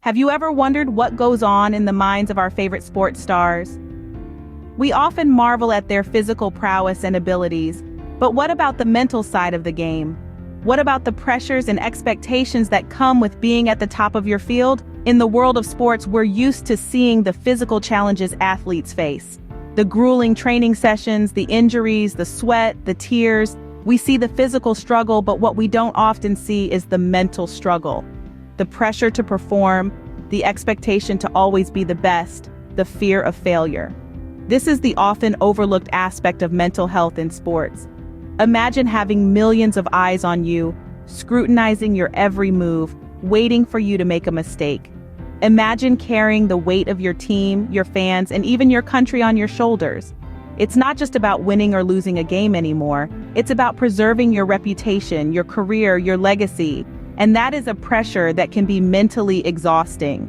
Have you ever wondered what goes on in the minds of our favorite sports stars? We often marvel at their physical prowess and abilities, but what about the mental side of the game? What about the pressures and expectations that come with being at the top of your field? In the world of sports, we're used to seeing the physical challenges athletes face. The grueling training sessions, the injuries, the sweat, the tears. We see the physical struggle, but what we don't often see is the mental struggle. The pressure to perform, the expectation to always be the best, the fear of failure. This is the often overlooked aspect of mental health in sports. Imagine having millions of eyes on you, scrutinizing your every move, waiting for you to make a mistake. Imagine carrying the weight of your team, your fans, and even your country on your shoulders. It's not just about winning or losing a game anymore. It's about preserving your reputation, your career, your legacy. And that is a pressure that can be mentally exhausting.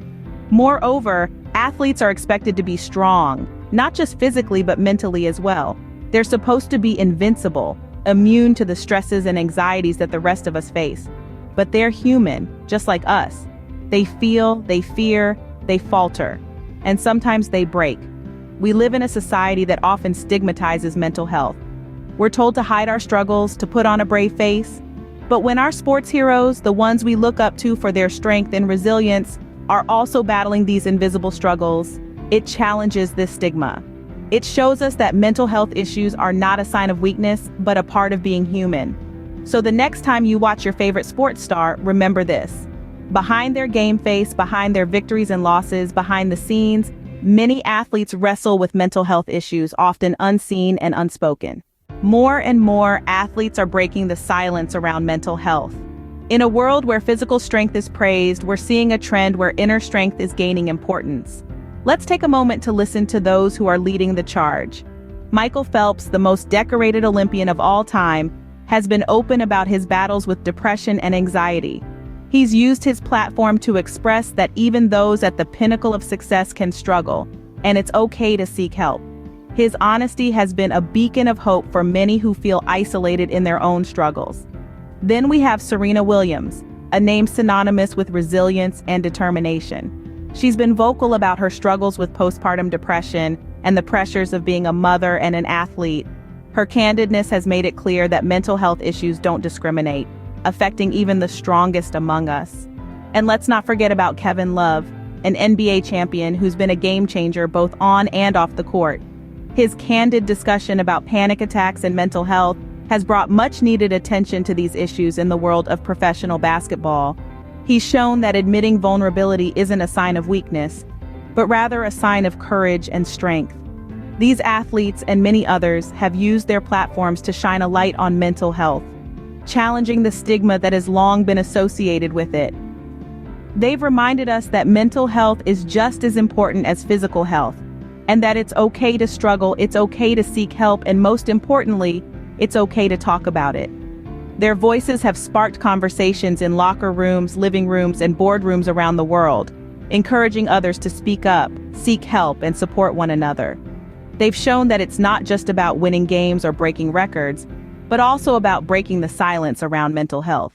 Moreover, athletes are expected to be strong, not just physically but mentally as well. They're supposed to be invincible, immune to the stresses and anxieties that the rest of us face. But they're human, just like us. They feel, they fear, they falter, and sometimes they break. We live in a society that often stigmatizes mental health. We're told to hide our struggles, to put on a brave face. But when our sports heroes, the ones we look up to for their strength and resilience, are also battling these invisible struggles, it challenges this stigma. It shows us that mental health issues are not a sign of weakness, but a part of being human. So the next time you watch your favorite sports star, remember this. Behind their game face, behind their victories and losses, behind the scenes, many athletes wrestle with mental health issues, often unseen and unspoken. More and more athletes are breaking the silence around mental health. In a world where physical strength is praised, we're seeing a trend where inner strength is gaining importance. Let's take a moment to listen to those who are leading the charge. Michael Phelps, the most decorated Olympian of all time, has been open about his battles with depression and anxiety. He's used his platform to express that even those at the pinnacle of success can struggle, and it's okay to seek help. His honesty has been a beacon of hope for many who feel isolated in their own struggles. Then we have Serena Williams, a name synonymous with resilience and determination. She's been vocal about her struggles with postpartum depression and the pressures of being a mother and an athlete. Her candidness has made it clear that mental health issues don't discriminate, affecting even the strongest among us. And let's not forget about Kevin Love, an NBA champion who's been a game changer both on and off the court. His candid discussion about panic attacks and mental health has brought much-needed attention to these issues in the world of professional basketball. He's shown that admitting vulnerability isn't a sign of weakness, but rather a sign of courage and strength. These athletes and many others have used their platforms to shine a light on mental health, challenging the stigma that has long been associated with it. They've reminded us that mental health is just as important as physical health, and that it's okay to struggle, it's okay to seek help, and most importantly, it's okay to talk about it. Their voices have sparked conversations in locker rooms, living rooms, and boardrooms around the world, encouraging others to speak up, seek help, and support one another. They've shown that it's not just about winning games or breaking records, but also about breaking the silence around mental health.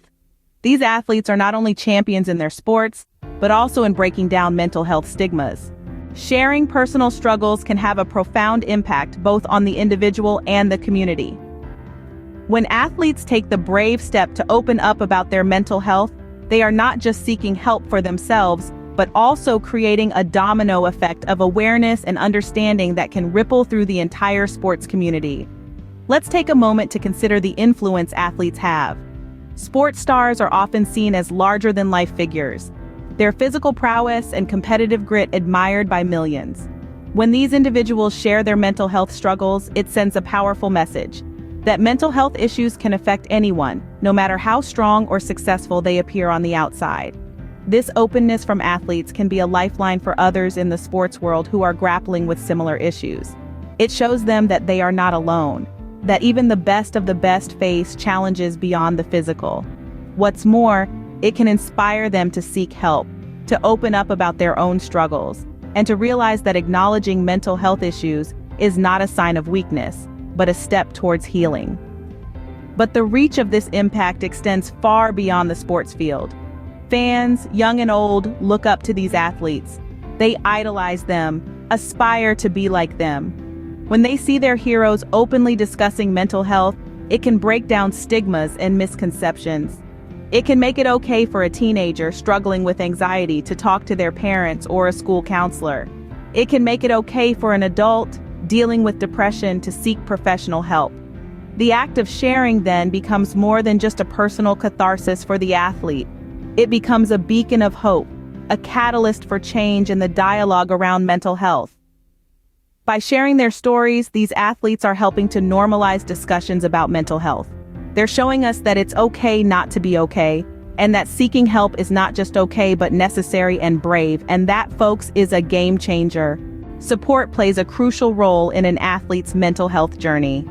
These athletes are not only champions in their sports, but also in breaking down mental health stigmas. Sharing personal struggles can have a profound impact both on the individual and the community. When athletes take the brave step to open up about their mental health, they are not just seeking help for themselves, but also creating a domino effect of awareness and understanding that can ripple through the entire sports community. Let's take a moment to consider the influence athletes have. Sports stars are often seen as larger-than-life figures, their physical prowess and competitive grit admired by millions. When these individuals share their mental health struggles, it sends a powerful message that mental health issues can affect anyone, no matter how strong or successful they appear on the outside. This openness from athletes can be a lifeline for others in the sports world who are grappling with similar issues. It shows them that they are not alone, that even the best of the best face challenges beyond the physical. What's more, it can inspire them to seek help, to open up about their own struggles, and to realize that acknowledging mental health issues is not a sign of weakness, but a step towards healing. But the reach of this impact extends far beyond the sports field. Fans, young and old, look up to these athletes. They idolize them, aspire to be like them. When they see their heroes openly discussing mental health, it can break down stigmas and misconceptions. It can make it okay for a teenager struggling with anxiety to talk to their parents or a school counselor. It can make it okay for an adult dealing with depression to seek professional help. The act of sharing then becomes more than just a personal catharsis for the athlete. It becomes a beacon of hope, a catalyst for change in the dialogue around mental health. By sharing their stories, these athletes are helping to normalize discussions about mental health. They're showing us that it's okay not to be okay, and that seeking help is not just okay but necessary and brave, and that, folks, is a game changer. Support plays a crucial role in an athlete's mental health journey.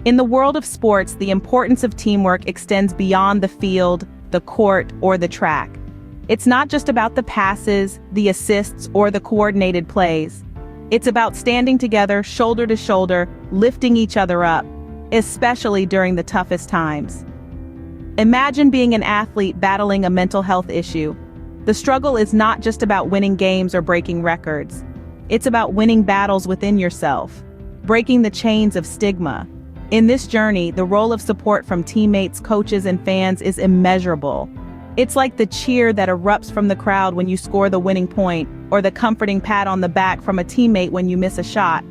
In the world of sports, the importance of teamwork extends beyond the field, the court, or the track. It's not just about the passes, the assists, or the coordinated plays. It's about standing together, shoulder to shoulder, lifting each other up, especially during the toughest times. Imagine being an athlete battling a mental health issue. The struggle is not just about winning games or breaking records. It's about winning battles within yourself, breaking the chains of stigma. In this journey, the role of support from teammates, coaches, and fans is immeasurable. It's like the cheer that erupts from the crowd when you score the winning point, or the comforting pat on the back from a teammate when you miss a shot.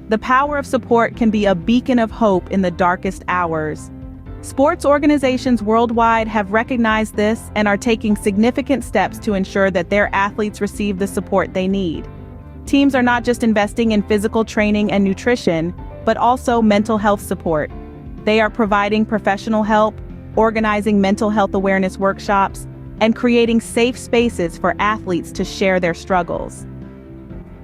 The power of support can be a beacon of hope in the darkest hours. Sports organizations worldwide have recognized this and are taking significant steps to ensure that their athletes receive the support they need. Teams are not just investing in physical training and nutrition, but also mental health support. They are providing professional help, organizing mental health awareness workshops, and creating safe spaces for athletes to share their struggles.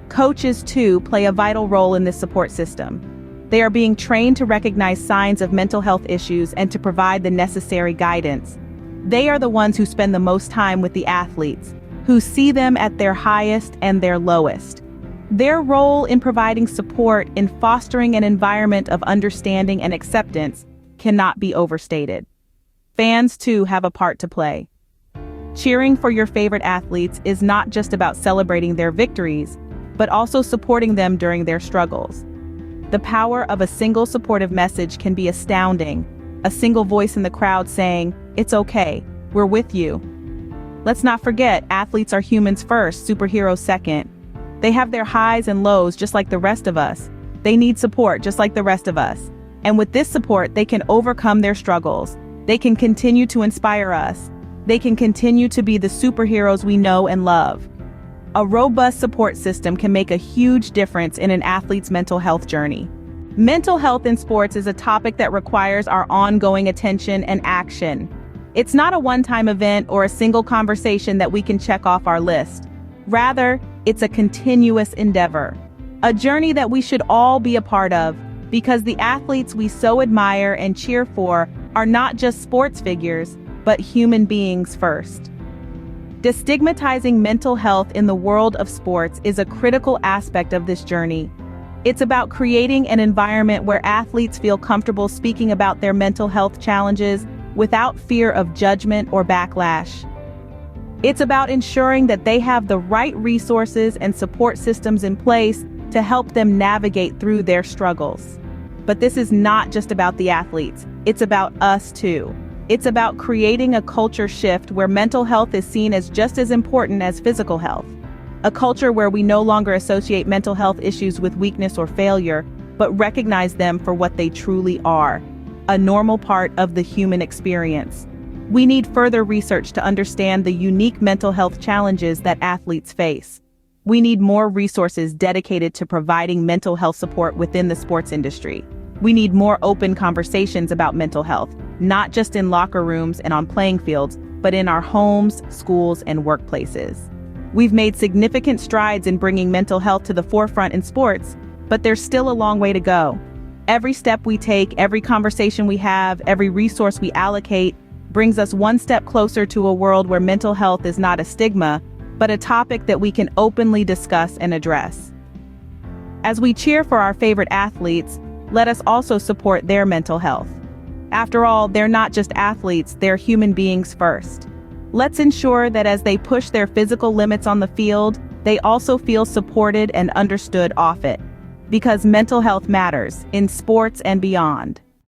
Coaches, too, play a vital role in this support system. They are being trained to recognize signs of mental health issues and to provide the necessary guidance. They are the ones who spend the most time with the athletes, who see them at their highest and their lowest. Their role in providing support in fostering an environment of understanding and acceptance cannot be overstated. Fans, too, have a part to play. Cheering for your favorite athletes is not just about celebrating their victories, but also supporting them during their struggles. The power of a single supportive message can be astounding. A single voice in the crowd saying, "It's okay, we're with you." Let's not forget, athletes are humans first, superheroes second. They have their highs and lows just like the rest of us. They need support just like the rest of us. And with this support, they can overcome their struggles. They can continue to inspire us. They can continue to be the superheroes we know and love. A robust support system can make a huge difference in an athlete's mental health journey. Mental health in sports is a topic that requires our ongoing attention and action. It's not a one-time event or a single conversation that we can check off our list. Rather, it's a continuous endeavor, a journey that we should all be a part of, because the athletes we so admire and cheer for are not just sports figures, but human beings first. Destigmatizing mental health in the world of sports is a critical aspect of this journey. It's about creating an environment where athletes feel comfortable speaking about their mental health challenges without fear of judgment or backlash. It's about ensuring that they have the right resources and support systems in place to help them navigate through their struggles. But this is not just about the athletes, it's about us too. It's about creating a culture shift where mental health is seen as just as important as physical health. A culture where we no longer associate mental health issues with weakness or failure, but recognize them for what they truly are, a normal part of the human experience. We need further research to understand the unique mental health challenges that athletes face. We need more resources dedicated to providing mental health support within the sports industry. We need more open conversations about mental health, not just in locker rooms and on playing fields, but in our homes, schools, and workplaces. We've made significant strides in bringing mental health to the forefront in sports, but there's still a long way to go. Every step we take, every conversation we have, every resource we allocate brings us one step closer to a world where mental health is not a stigma, but a topic that we can openly discuss and address. As we cheer for our favorite athletes, let us also support their mental health. After all, they're not just athletes, they're human beings first. Let's ensure that as they push their physical limits on the field, they also feel supported and understood off it. Because mental health matters, in sports and beyond.